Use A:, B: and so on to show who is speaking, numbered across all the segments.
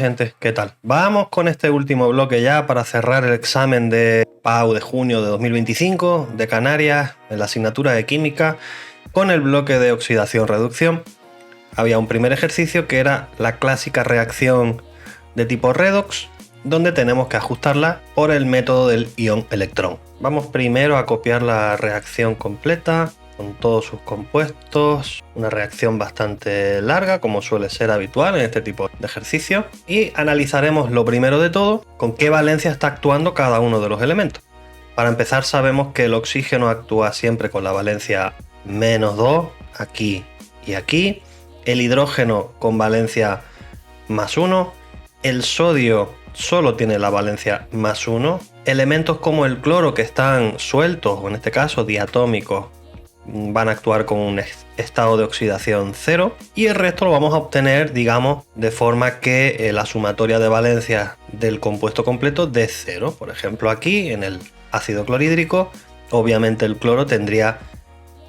A: gente, ¿qué tal? Vamos con este último bloque ya para cerrar el examen de PAU de junio de 2025 de Canarias en la asignatura de Química con el bloque de oxidación-reducción. Había un primer ejercicio que era la clásica reacción de tipo redox, donde tenemos que ajustarla por el método del ion electrón. Vamos primero a copiar la reacción completa con todos sus compuestos, una reacción bastante larga como suele ser habitual en este tipo de ejercicio, y analizaremos lo primero de todo con qué valencia está actuando cada uno de los elementos. Para empezar, sabemos que el oxígeno actúa siempre con la valencia -2 aquí y aquí, el hidrógeno con valencia +1, el sodio solo tiene la valencia +1, elementos como el cloro que están sueltos o en este caso diatómicos van a actuar con un estado de oxidación 0 y el resto lo vamos a obtener, digamos, de forma que la sumatoria de valencias del compuesto completo dé 0. Por ejemplo, aquí en el ácido clorhídrico, obviamente el cloro tendría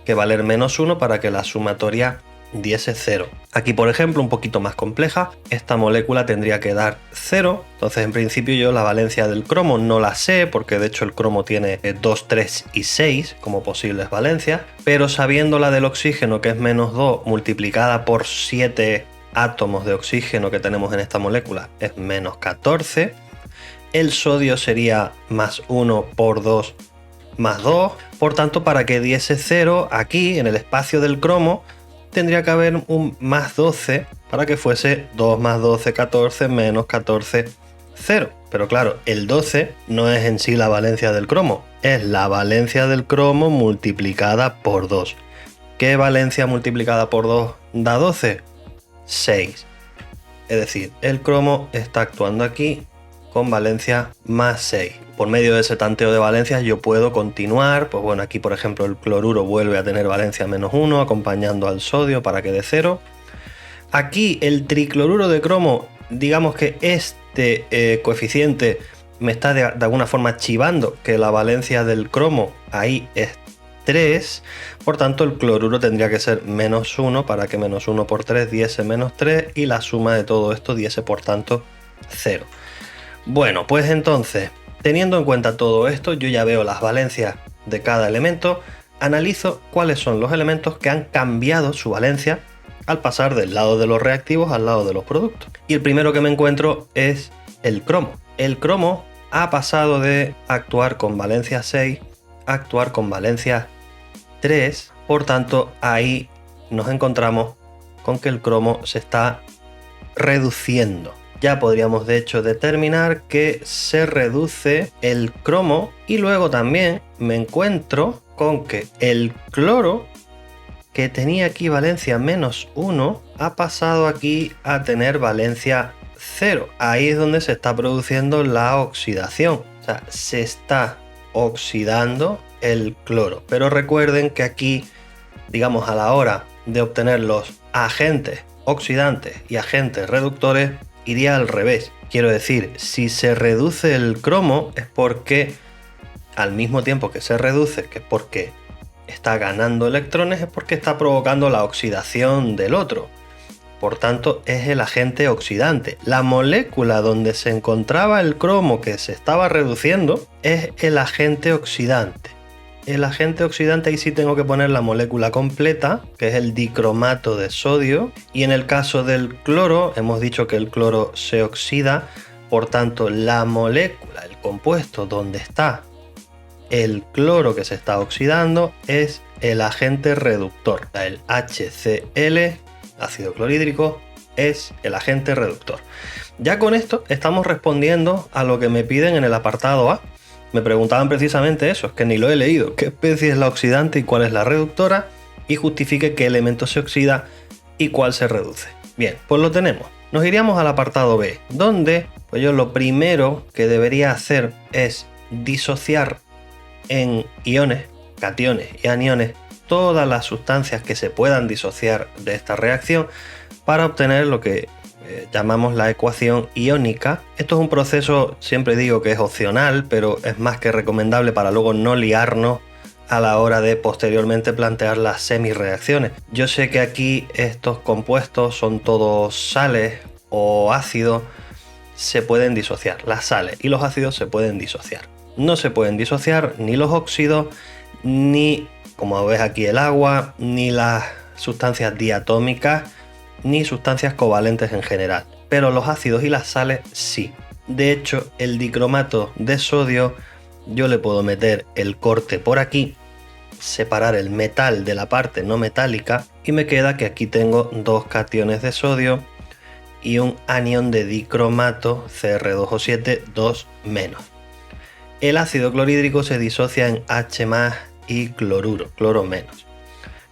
A: que valer -1 para que la sumatoria diese 0. Aquí, por ejemplo, un poquito más compleja, esta molécula tendría que dar 0, entonces en principio yo la valencia del cromo no la sé, porque de hecho el cromo tiene 2, 3 y 6 como posibles valencias, pero sabiendo la del oxígeno, que es -2 multiplicada por 7 átomos de oxígeno que tenemos en esta molécula, es -14, el sodio sería +1 por 2 +2, por tanto para que diese 0 aquí en el espacio del cromo tendría que haber un +12 para que fuese 2 más 12, 14, menos 14, 0. Pero claro, el 12 no es en sí la valencia del cromo, es la valencia del cromo multiplicada por 2. ¿Qué valencia multiplicada por 2 da 12? 6. Es decir, el cromo está actuando aquí con valencia +6. Por medio de ese tanteo de valencias yo puedo continuar, pues bueno, aquí por ejemplo el cloruro vuelve a tener valencia -1 acompañando al sodio para que dé 0. Aquí el tricloruro de cromo, digamos que este coeficiente me está de alguna forma chivando que la valencia del cromo ahí es 3, por tanto el cloruro tendría que ser -1 para que -1 por 3 diese -3 y la suma de todo esto diese por tanto 0. Bueno, pues entonces, teniendo en cuenta todo esto, yo ya veo las valencias de cada elemento, analizo cuáles son los elementos que han cambiado su valencia al pasar del lado de los reactivos al lado de los productos. Y el primero que me encuentro es el cromo. El cromo ha pasado de actuar con valencia 6 a actuar con valencia 3, por tanto ahí nos encontramos con que el cromo se está reduciendo. Ya podríamos de hecho determinar que se reduce el cromo y luego también me encuentro con que el cloro, que tenía aquí valencia -1, ha pasado aquí a tener valencia 0. Ahí es donde se está produciendo la oxidación. O sea, se está oxidando el cloro. Pero recuerden que aquí, digamos, a la hora de obtener los agentes oxidantes y agentes reductores, iría al revés. Quiero decir, si se reduce el cromo es porque al mismo tiempo que se reduce, que es porque está ganando electrones, es porque está provocando la oxidación del otro. Por tanto, es el agente oxidante. La molécula donde se encontraba el cromo que se estaba reduciendo es el agente oxidante. El agente oxidante, ahí sí tengo que poner la molécula completa, que es el dicromato de sodio, y en el caso del cloro hemos dicho que el cloro se oxida, por tanto la molécula, el compuesto donde está el cloro que se está oxidando es el agente reductor. El HCl, ácido clorhídrico, es el agente reductor. Ya con esto estamos respondiendo a lo que me piden en el apartado A. Me preguntaban precisamente eso, es que ni lo he leído, qué especie es la oxidante y cuál es la reductora, y justifique qué elemento se oxida y cuál se reduce. Bien, pues lo tenemos. Nos iríamos al apartado B, donde pues yo lo primero que debería hacer es disociar en iones, cationes y aniones todas las sustancias que se puedan disociar de esta reacción para obtener lo que llamamos la ecuación iónica. Esto es un proceso, siempre digo que es opcional, pero es más que recomendable para luego no liarnos a la hora de posteriormente plantear las semireacciones. Yo sé que aquí estos compuestos son todos sales o ácidos, se pueden disociar, las sales y los ácidos se pueden disociar. No se pueden disociar ni los óxidos, ni, como ves aquí, el agua, ni las sustancias diatómicas, ni sustancias covalentes en general. Pero los ácidos y las sales sí. De hecho, el dicromato de sodio, yo le puedo meter el corte por aquí, separar el metal de la parte no metálica y me queda que aquí tengo dos cationes de sodio y un anión de dicromato Cr2O7 2-. El ácido clorhídrico se disocia en H+ y cloruro, cloro menos.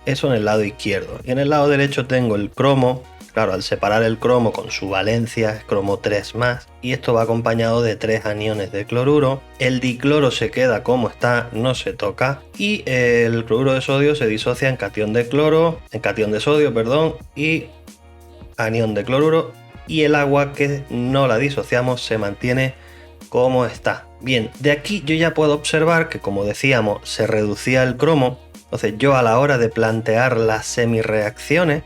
A: Eso en el lado izquierdo. Y en el lado derecho tengo el cromo. Claro, al separar el cromo con su valencia es cromo 3+, y esto va acompañado de 3 aniones de cloruro. El dicloro se queda como está, no se toca, y el cloruro de sodio se disocia en catión de sodio, y anión de cloruro, y el agua, que no la disociamos, se mantiene como está. Bien, de aquí yo ya puedo observar que, como decíamos, se reducía el cromo. Entonces yo, a la hora de plantear las semireacciones,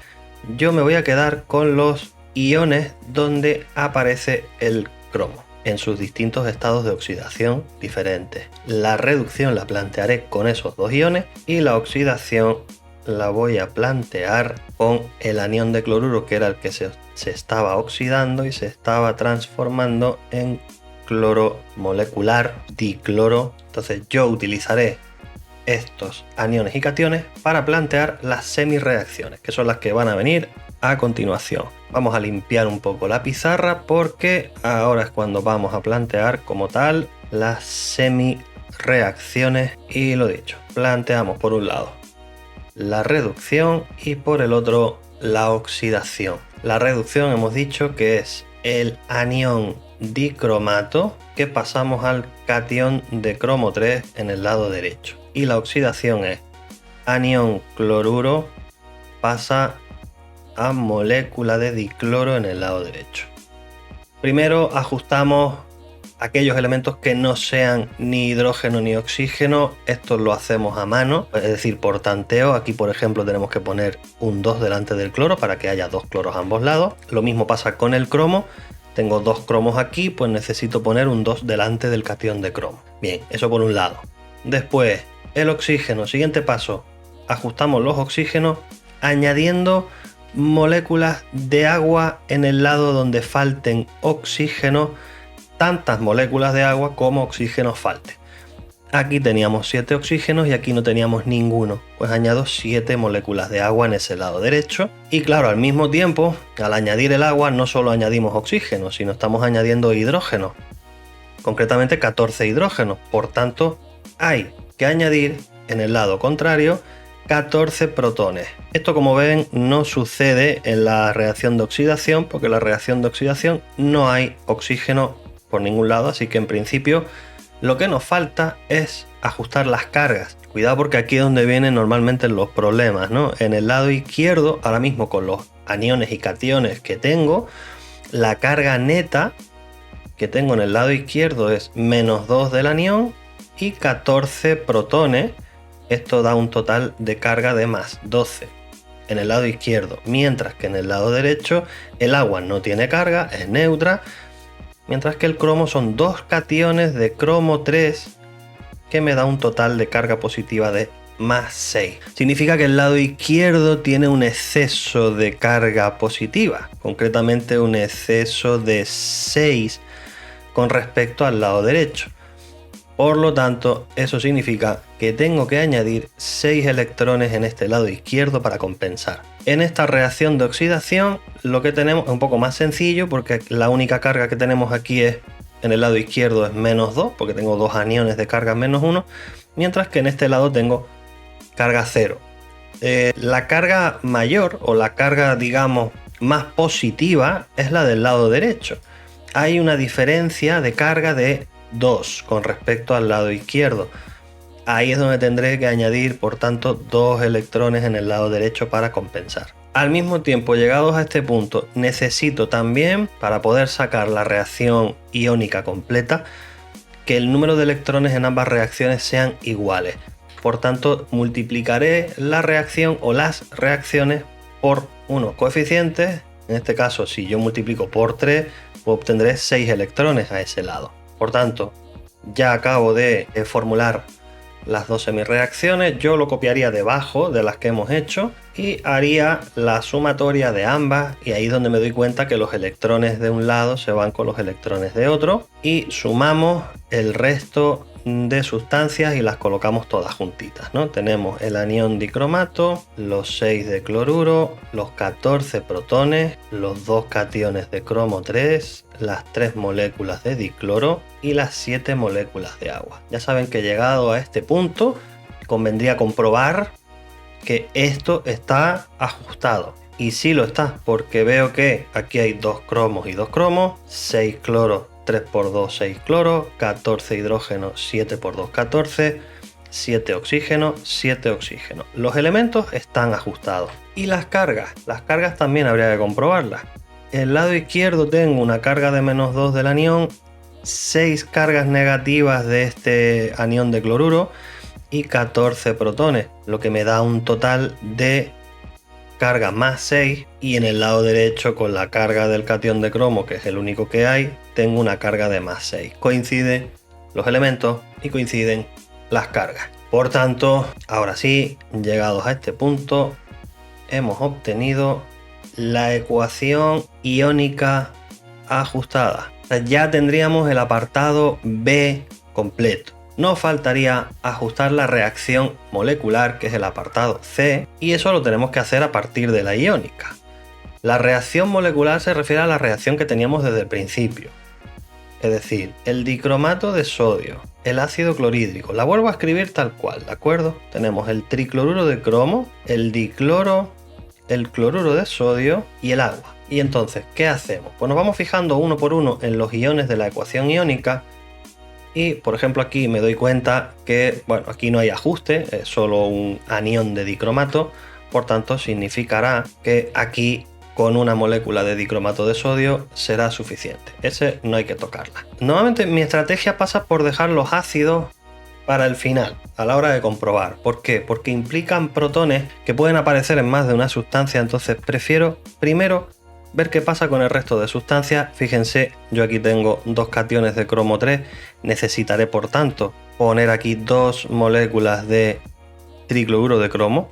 A: yo me voy a quedar con los iones donde aparece el cromo en sus distintos estados de oxidación diferentes. La reducción la plantearé con esos dos iones y la oxidación la voy a plantear con el anión de cloruro, que era el que se estaba oxidando y se estaba transformando en cloro molecular, dicloro. Entonces yo utilizaré estos aniones y cationes para plantear las semireacciones, que son las que van a venir a continuación. Vamos a limpiar un poco la pizarra porque ahora es cuando vamos a plantear como tal las semireacciones, y lo dicho, planteamos por un lado la reducción y por el otro la oxidación. La reducción hemos dicho que es el anión dicromato que pasamos al catión de cromo 3 en el lado derecho. Y la oxidación es anión cloruro pasa a molécula de dicloro en el lado derecho. Primero ajustamos aquellos elementos que no sean ni hidrógeno ni oxígeno. Esto lo hacemos a mano, es decir, por tanteo. Aquí, por ejemplo, tenemos que poner un 2 delante del cloro para que haya dos cloros a ambos lados. Lo mismo pasa con el cromo. Tengo dos cromos aquí, pues necesito poner un 2 delante del catión de cromo. Bien, eso por un lado. Después, el oxígeno. Siguiente paso, ajustamos los oxígenos añadiendo moléculas de agua en el lado donde falten oxígeno, tantas moléculas de agua como oxígeno falte. Aquí teníamos 7 oxígenos y aquí no teníamos ninguno, pues añado 7 moléculas de agua en ese lado derecho. Y claro, al mismo tiempo, al añadir el agua, no solo añadimos oxígeno, sino estamos añadiendo hidrógeno, concretamente 14 hidrógenos. Por tanto, hay que añadir en el lado contrario 14 protones. Esto, como ven, no sucede en la reacción de oxidación, porque en la reacción de oxidación no hay oxígeno por ningún lado, así que en principio lo que nos falta es ajustar las cargas. Cuidado, porque aquí es donde vienen normalmente los problemas, ¿no? En el lado izquierdo, ahora mismo con los aniones y cationes que tengo, la carga neta que tengo en el lado izquierdo es -2 del anión y 14 protones. Esto da un total de carga de +12 en el lado izquierdo, mientras que en el lado derecho el agua no tiene carga, es neutra, mientras que el cromo son dos cationes de cromo 3 que me da un total de carga positiva de +6. Significa que el lado izquierdo tiene un exceso de carga positiva, concretamente un exceso de 6 con respecto al lado derecho. Por lo tanto, eso significa que tengo que añadir 6 electrones en este lado izquierdo para compensar. En esta reacción de oxidación lo que tenemos es un poco más sencillo, porque la única carga que tenemos aquí es en el lado izquierdo es -2, porque tengo dos aniones de carga -1, mientras que en este lado tengo carga 0. La carga mayor, o la carga, digamos, más positiva, es la del lado derecho. Hay una diferencia de carga de 2 con respecto al lado izquierdo. Ahí es donde tendré que añadir, por tanto, 2 electrones en el lado derecho para compensar. Al mismo tiempo, llegados a este punto, necesito también, para poder sacar la reacción iónica completa, que el número de electrones en ambas reacciones sean iguales. Por tanto, multiplicaré la reacción o las reacciones por unos coeficientes. En este caso, si yo multiplico por 3, obtendré 6 electrones a ese lado. Por tanto, ya acabo de formular las dos semireacciones. Yo lo copiaría debajo de las que hemos hecho y haría la sumatoria de ambas, y ahí es donde me doy cuenta que los electrones de un lado se van con los electrones de otro, y sumamos el resto de sustancias y las colocamos todas juntitas, ¿no? Tenemos el anión dicromato, los 6 de cloruro, los 14 protones, los 2 cationes de cromo 3, las 3 moléculas de dicloro y las 7 moléculas de agua. Ya saben que llegado a este punto convendría comprobar que esto está ajustado. Y sí lo está, porque veo que aquí hay 2 cromos y 2 cromos, 6 cloros, 3 por 2, 6 cloros, 14 hidrógeno, 7 por 2, 14, 7 oxígeno, 7 oxígeno. Los elementos están ajustados. Y las cargas también habría que comprobarlas. El lado izquierdo tengo una carga de -2 del anión, 6 cargas negativas de este anión de cloruro y 14 protones, lo que me da un total de carga más 6, y en el lado derecho con la carga del catión de cromo, que es el único que hay, tengo una carga de más 6. Coinciden los elementos y coinciden las cargas. Por tanto, ahora sí, llegados a este punto, hemos obtenido la ecuación iónica ajustada. O sea, ya tendríamos el apartado B completo. Nos faltaría ajustar la reacción molecular, que es el apartado C, y eso lo tenemos que hacer a partir de la iónica. La reacción molecular se refiere a la reacción que teníamos desde el principio. Es decir, el dicromato de sodio, el ácido clorhídrico. La vuelvo a escribir tal cual, ¿de acuerdo? Tenemos el tricloruro de cromo, el dicloro, el cloruro de sodio y el agua. Y entonces, ¿qué hacemos? Pues nos vamos fijando uno por uno en los iones de la ecuación iónica. Y por ejemplo aquí me doy cuenta que, bueno, aquí no hay ajuste, es solo un anión de dicromato, por tanto significará que aquí con una molécula de dicromato de sodio será suficiente. Ese no hay que tocarla. Normalmente mi estrategia pasa por dejar los ácidos para el final, a la hora de comprobar. ¿Por qué? Porque implican protones que pueden aparecer en más de una sustancia, entonces prefiero primero ver qué pasa con el resto de sustancias. Fíjense, yo aquí tengo 2 cationes de cromo 3, necesitaré por tanto poner aquí 2 moléculas de tricloruro de cromo.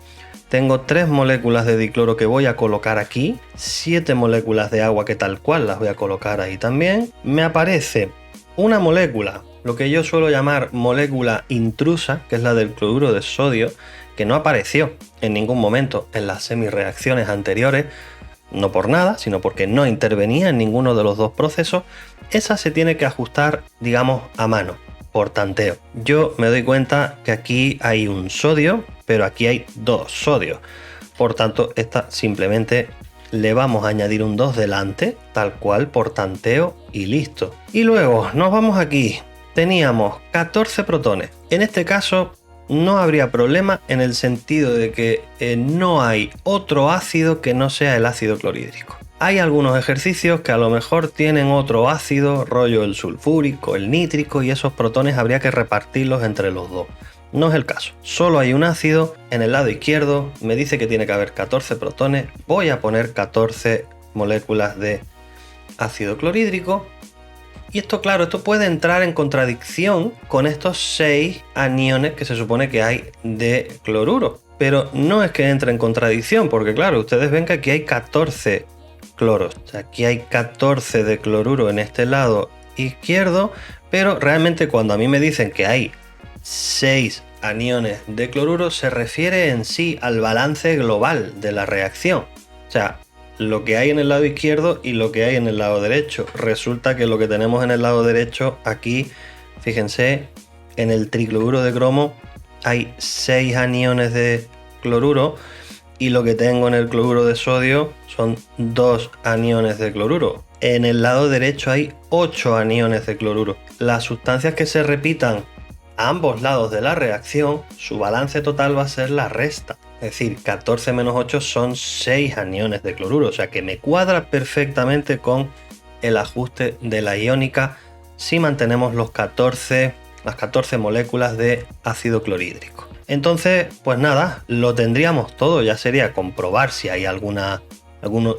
A: Tengo 3 moléculas de dicloro que voy a colocar aquí, 7 moléculas de agua que tal cual las voy a colocar ahí también. Me aparece una molécula, lo que yo suelo llamar molécula intrusa, que es la del cloruro de sodio, que no apareció en ningún momento en las semireacciones anteriores. No por nada, sino porque no intervenía en ninguno de los dos procesos. Esa se tiene que ajustar, digamos, a mano, por tanteo. Yo me doy cuenta que aquí hay un sodio, pero aquí hay 2 sodios. Por tanto, esta simplemente le vamos a añadir un 2 delante, tal cual, por tanteo, y listo. Y luego nos vamos aquí. Teníamos 14 protones. En este caso no habría problema en el sentido de que no hay otro ácido que no sea el ácido clorhídrico. Hay algunos ejercicios que a lo mejor tienen otro ácido, rollo el sulfúrico, el nítrico, y esos protones habría que repartirlos entre los dos. No es el caso. Solo hay un ácido. En el lado izquierdo me dice que tiene que haber 14 protones. Voy a poner 14 moléculas de ácido clorhídrico. Y esto, claro, esto puede entrar en contradicción con estos 6 aniones que se supone que hay de cloruro. Pero no es que entre en contradicción, porque claro, ustedes ven que aquí hay 14 cloros. O sea, aquí hay 14 de cloruro en este lado izquierdo, pero realmente cuando a mí me dicen que hay 6 aniones de cloruro, se refiere en sí al balance global de la reacción. O sea, lo que hay en el lado izquierdo y lo que hay en el lado derecho. Resulta que lo que tenemos en el lado derecho aquí, fíjense, en el tricloruro de cromo hay 6 aniones de cloruro, y lo que tengo en el cloruro de sodio son 2 aniones de cloruro. En el lado derecho hay 8 aniones de cloruro. Las sustancias que se repitan a ambos lados de la reacción, su balance total va a ser la resta. Es decir, 14 menos 8 son 6 aniones de cloruro. O sea que me cuadra perfectamente con el ajuste de la iónica si mantenemos las 14 moléculas de ácido clorhídrico. Entonces, pues nada, lo tendríamos todo. Ya sería comprobar si hay algún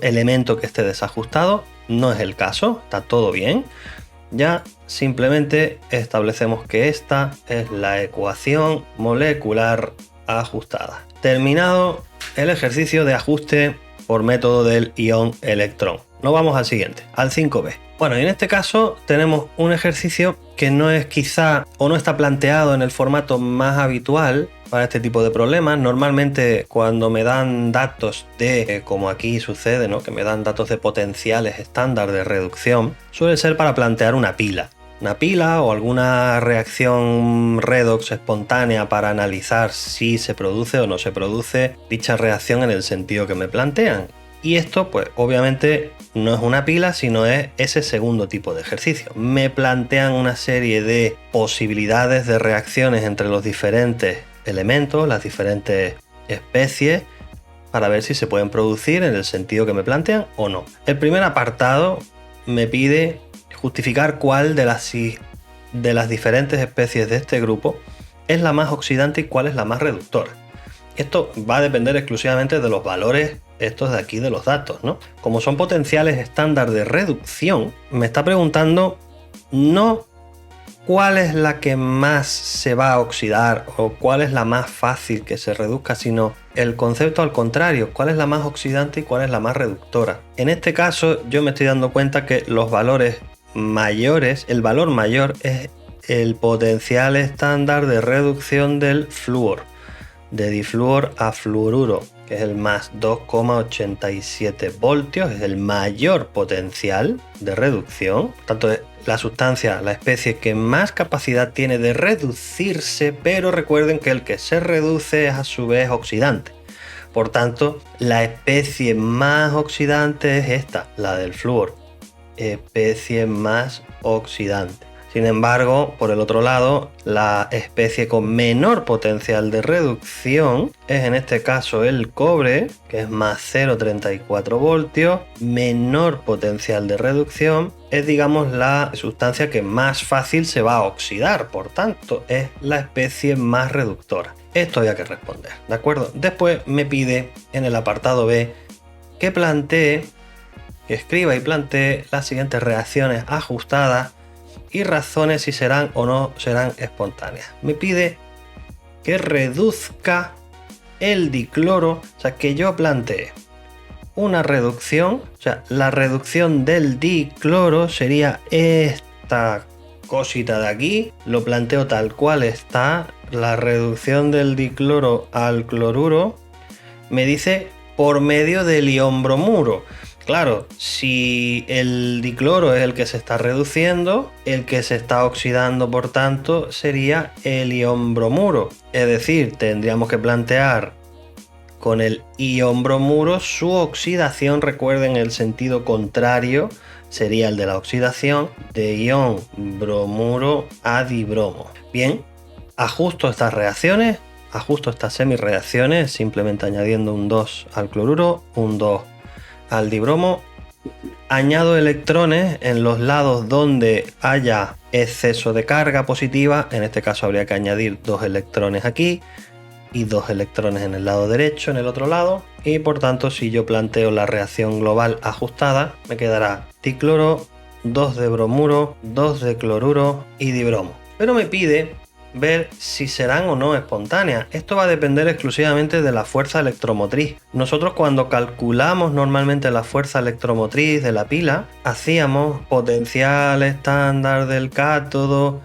A: elemento que esté desajustado. no es el caso, está todo bien. Ya simplemente establecemos que esta es la ecuación molecular ajustada. Terminado el ejercicio de ajuste por método del ion electrón. Nos vamos al siguiente, al 5b. Bueno, y en este caso tenemos un ejercicio que no es quizá o no está planteado en el formato más habitual para este tipo de problemas. Normalmente cuando me dan datos de, como aquí sucede, ¿no?, que me dan datos de potenciales estándar de reducción, suele ser para plantear una pila o alguna reacción redox espontánea para analizar si se produce o no se produce dicha reacción en el sentido que me plantean. Y esto, pues obviamente no es una pila, sino es ese segundo tipo de ejercicio. Me plantean una serie de posibilidades de reacciones entre los diferentes elementos, las diferentes especies, para ver si se pueden producir en el sentido que me plantean o no. El primer apartado me pide justificar cuál de las diferentes especies de este grupo es la más oxidante y cuál es la más reductora. Esto va a depender exclusivamente de los valores estos de aquí de los datos, ¿no? Como son potenciales estándar de reducción, me está preguntando no cuál es la que más se va a oxidar o cuál es la más fácil que se reduzca, sino el concepto al contrario, cuál es la más oxidante y cuál es la más reductora. En este caso yo me estoy dando cuenta que los valores mayores, el valor mayor es el potencial estándar de reducción del flúor, de difluor a fluoruro, que es el más 2,87 voltios, es el mayor potencial de reducción. Por tanto, la sustancia, la especie que más capacidad tiene de reducirse, pero recuerden que el que se reduce es a su vez oxidante. Por tanto, la especie más oxidante es esta, la del flúor, especie más oxidante. Sin embargo, por el otro lado, la especie con menor potencial de reducción es en este caso el cobre, que es más 0,34 voltios. Menor potencial de reducción es, digamos, la sustancia que más fácil se va a oxidar, por tanto, es la especie más reductora. Esto había que responder, ¿de acuerdo? Después me pide en el apartado B que escriba y plantee las siguientes reacciones ajustadas y razones si serán o no serán espontáneas. Me pide que reduzca el dicloro, o sea, que yo plantee una reducción, o sea, la reducción del dicloro sería esta cosita de aquí, lo planteo tal cual está, la reducción del dicloro al cloruro, me dice por medio del ion bromuro. Claro, si el dicloro es el que se está reduciendo, el que se está oxidando, por tanto, sería el ion bromuro. Es decir, tendríamos que plantear con el ion bromuro su oxidación. Recuerden, el sentido contrario sería el de la oxidación de ion bromuro a dibromo. Bien, ajusto estas reacciones, ajusto estas semireacciones, simplemente añadiendo un 2 al cloruro, un 2 al dibromo, añado electrones en los lados donde haya exceso de carga positiva. En este caso habría que añadir 2 electrones aquí y 2 electrones en el lado derecho, en el otro lado, y por tanto, si yo planteo la reacción global ajustada, me quedará dicloro, 2 de bromuro, 2 de cloruro y dibromo. Pero me pide ver si serán o no espontáneas. Esto va a depender exclusivamente de la fuerza electromotriz. Nosotros, cuando calculamos normalmente la fuerza electromotriz de la pila, hacíamos potencial estándar del cátodo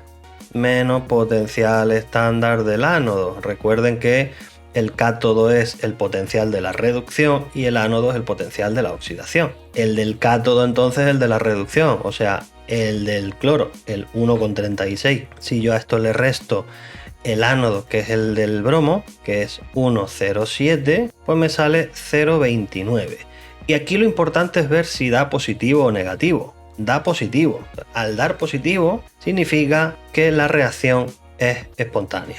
A: menos potencial estándar del ánodo. Recuerden que el cátodo es el potencial de la reducción y el ánodo es el potencial de la oxidación. El del cátodo entonces es el de la reducción, o sea, el del cloro, el 1,36. Si yo a esto le resto el ánodo, que es el del bromo, que es 1,07, pues me sale 0,29. Y aquí lo importante es ver si da positivo o negativo. Da positivo. Al dar positivo significa que la reacción es espontánea.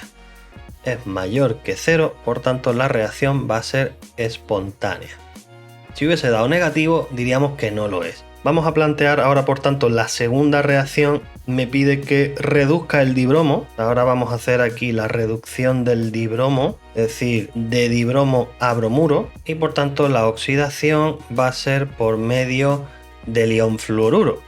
A: Es mayor que 0, por tanto la reacción va a ser espontánea. Si hubiese dado negativo, diríamos que no lo es. Vamos a plantear ahora, por tanto, la segunda reacción. Me pide que reduzca el dibromo. Ahora vamos a hacer aquí la reducción del dibromo, es decir, de dibromo a bromuro, y por tanto la oxidación va a ser por medio del ion fluoruro.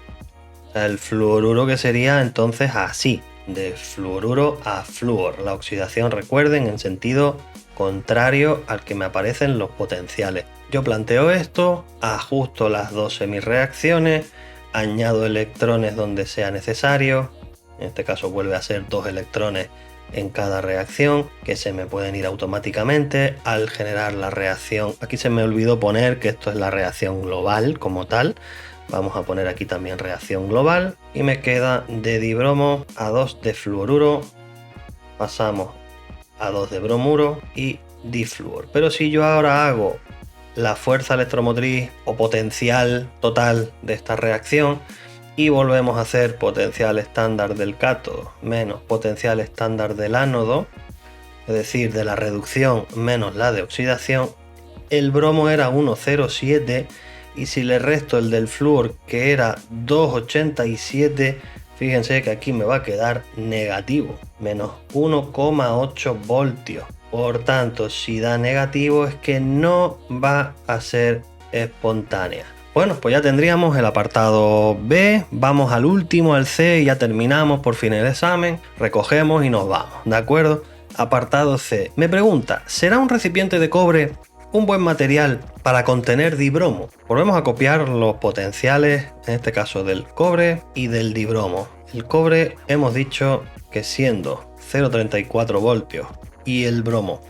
A: O sea, el fluoruro que sería entonces así, de fluoruro a flúor. La oxidación, recuerden, en sentido contrario al que me aparecen los potenciales. Yo planteo esto, ajusto las dos semirreacciones, añado electrones donde sea necesario. En este caso vuelve a ser 2 electrones en cada reacción que se me pueden ir automáticamente al generar la reacción. Aquí se me olvidó poner que esto es la reacción global como tal. Vamos a poner aquí también reacción global y me queda de dibromo a 2 de fluoruro, pasamos a 2 de bromuro y difluor. Pero si yo ahora hago la fuerza electromotriz o potencial total de esta reacción y volvemos a hacer potencial estándar del cátodo menos potencial estándar del ánodo, es decir, de la reducción menos la de oxidación, el bromo era 1,07 y si le resto el del flúor que era 2,87, fíjense que aquí me va a quedar negativo, menos 1,8 voltios. Por tanto, si da negativo es que no va a ser espontánea. Bueno, pues ya tendríamos el apartado B, vamos al último, al C, y ya terminamos por fin el examen, recogemos y nos vamos, ¿de acuerdo? Apartado C. Me pregunta, ¿será un recipiente de cobre un buen material para contener dibromo? Volvemos a copiar los potenciales, en este caso del cobre y del dibromo. El cobre hemos dicho que siendo 0,34 voltios y el bromo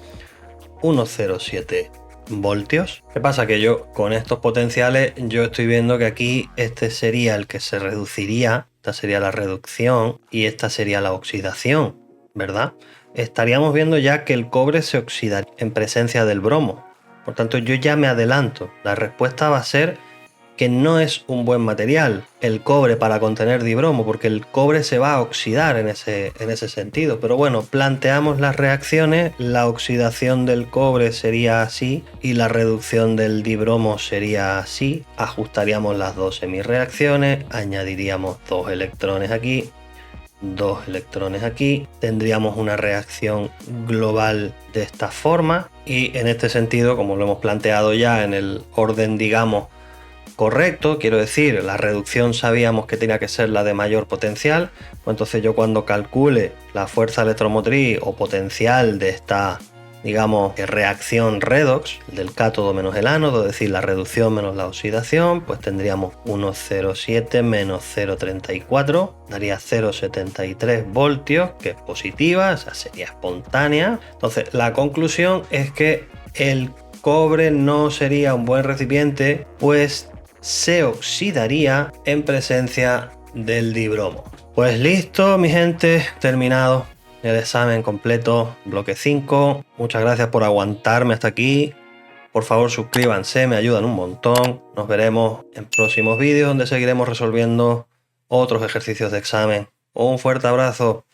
A: 1,07 voltios. ¿Qué pasa? Que yo con estos potenciales yo estoy viendo que aquí este sería el que se reduciría, esta sería la reducción y esta sería la oxidación, ¿verdad? Estaríamos viendo ya que el cobre se oxidaría en presencia del bromo. Por tanto, yo ya me adelanto. La respuesta va a ser que no es un buen material el cobre para contener dibromo, porque el cobre se va a oxidar en ese sentido. Pero bueno, planteamos las reacciones, la oxidación del cobre sería así y la reducción del dibromo sería así. Ajustaríamos las dos semirreacciones, añadiríamos 2 electrones aquí, 2 electrones aquí, tendríamos una reacción global de esta forma y en este sentido, como lo hemos planteado ya en el orden, digamos, correcto, quiero decir, la reducción sabíamos que tenía que ser la de mayor potencial, pues entonces yo cuando calcule la fuerza electromotriz o potencial de esta, digamos, reacción redox, del cátodo menos el ánodo, es decir, la reducción menos la oxidación, pues tendríamos 1,07 menos 0,34, daría 0,73 voltios, que es positiva, o sea, sería espontánea. Entonces, la conclusión es que el cobre no sería un buen recipiente, pues se oxidaría en presencia del dibromo. Pues listo, mi gente, terminado el examen completo, bloque 5. Muchas gracias por aguantarme hasta aquí. Por favor, suscríbanse, me ayudan un montón. Nos veremos en próximos vídeos donde seguiremos resolviendo otros ejercicios de examen. Un fuerte abrazo.